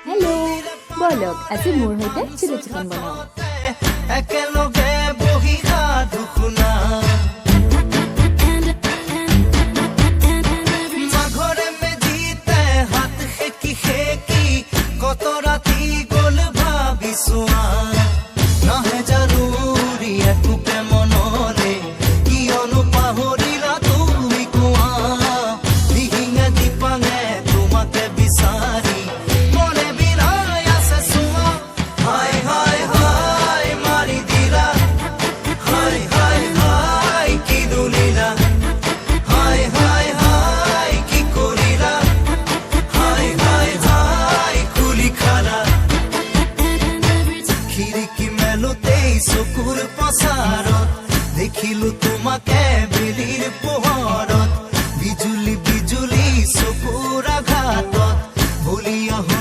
hello' বলক আজি মোৰ সৈতে চিলি চিকেন বনাওঁ একেলগে বহি সাধু শুনা মাঘৰে মেজিতে হাত সেকি সেকি কত ৰাতি গ'ল ভাবিছোৱা নাহে জৰুৰী একোকে মনলে কিয়নো পাহৰিলা তুমি কোৱা দিহিঙে দীপাঙে তোমাকে বিচাৰি মনে বিৰাই আছে চোৱা হাই হাই হাই মাৰি দিলা হাই হাই হাই কি দুলিলা হাই হাই হাই কি কৰিলা হাই হাই হাই খুলি খালা খিৰিকী মেলোতেই চকুৰ পচাৰত দেখিলো তোমাকে